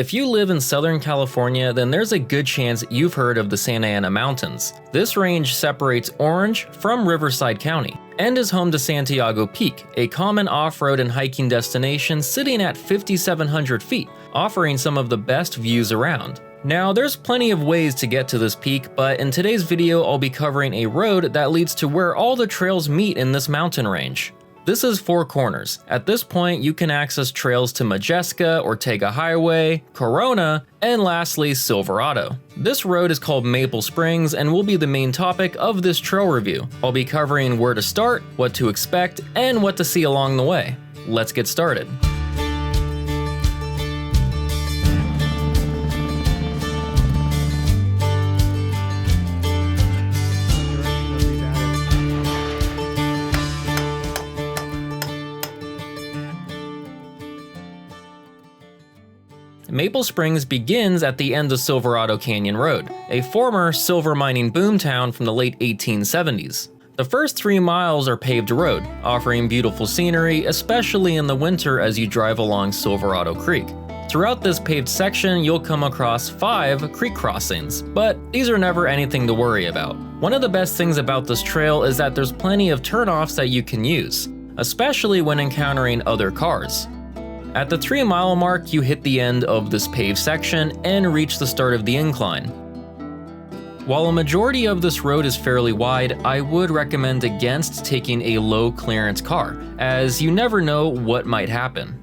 If you live in Southern California, then there's a good chance you've heard of the Santa Ana Mountains. This range separates Orange from Riverside County and is home to Santiago Peak, a common off-road and hiking destination sitting at 5,700 feet, offering some of the best views around. Now, there's plenty of ways to get to this peak, but in today's video I'll be covering a road that leads to where all the trails meet in this mountain range. This is Four Corners. At this point, you can access trails to Majeska, Ortega Highway, Corona, and lastly, Silverado. This road is called Maple Springs and will be the main topic of this trail review. I'll be covering where to start, what to expect, and what to see along the way. Let's get started. Maple Springs begins at the end of Silverado Canyon Road, a former silver mining boomtown from the late 1870s. The first 3 miles are paved road, offering beautiful scenery, especially in the winter as you drive along Silverado Creek. Throughout this paved section, you'll come across 5 creek crossings, but these are never anything to worry about. One of the best things about this trail is that there's plenty of turnoffs that you can use, especially when encountering other cars. At the 3-mile mark, you hit the end of this paved section and reach the start of the incline. While a majority of this road is fairly wide, I would recommend against taking a low clearance car, as you never know what might happen.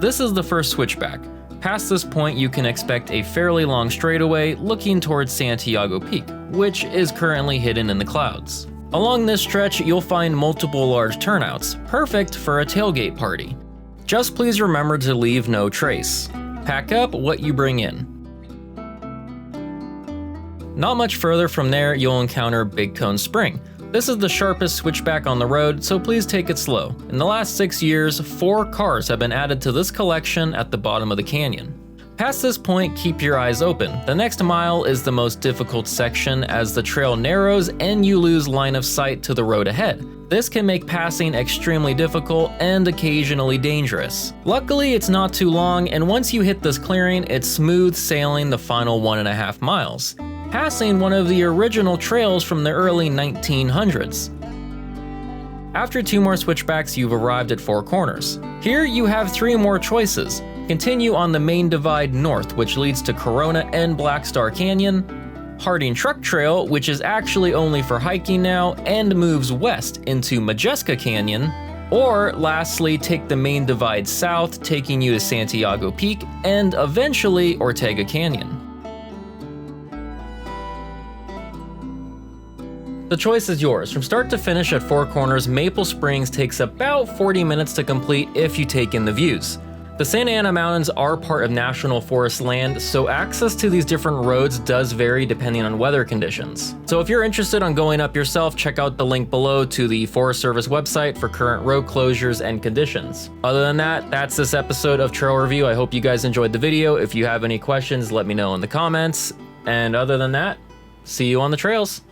This is the first switchback. Past this point, you can expect a fairly long straightaway looking towards Santiago Peak, which is currently hidden in the clouds. Along this stretch, you'll find multiple large turnouts, perfect for a tailgate party. Just please remember to leave no trace. Pack up what you bring in. Not much further from there, you'll encounter Big Cone Spring. This is the sharpest switchback on the road, so please take it slow. In the last 6 years, 4 cars have been added to this collection at the bottom of the canyon. Past this point, keep your eyes open. The next mile is the most difficult section as the trail narrows and you lose line of sight to the road ahead. This can make passing extremely difficult and occasionally dangerous. Luckily, it's not too long, and once you hit this clearing, it's smooth sailing the final 1.5 miles, passing one of the original trails from the early 1900s. After 2 more switchbacks, you've arrived at Four Corners. Here you have 3 more choices. Continue on the main divide north, which leads to Corona and Black Star Canyon, Harding Truck Trail, which is actually only for hiking now and moves west into Majeska Canyon, or lastly, take the main divide south, taking you to Santiago Peak and eventually Ortega Canyon. The choice is yours. From start to finish at Four Corners, Maple Springs takes about 40 minutes to complete if you take in the views. The Santa Ana Mountains are part of National Forest land, so access to these different roads does vary depending on weather conditions. So if you're interested in going up yourself, check out the link below to the Forest Service website for current road closures and conditions. Other than that, that's this episode of Trail Review. I hope you guys enjoyed the video. If you have any questions, let me know in the comments. And other than that, see you on the trails.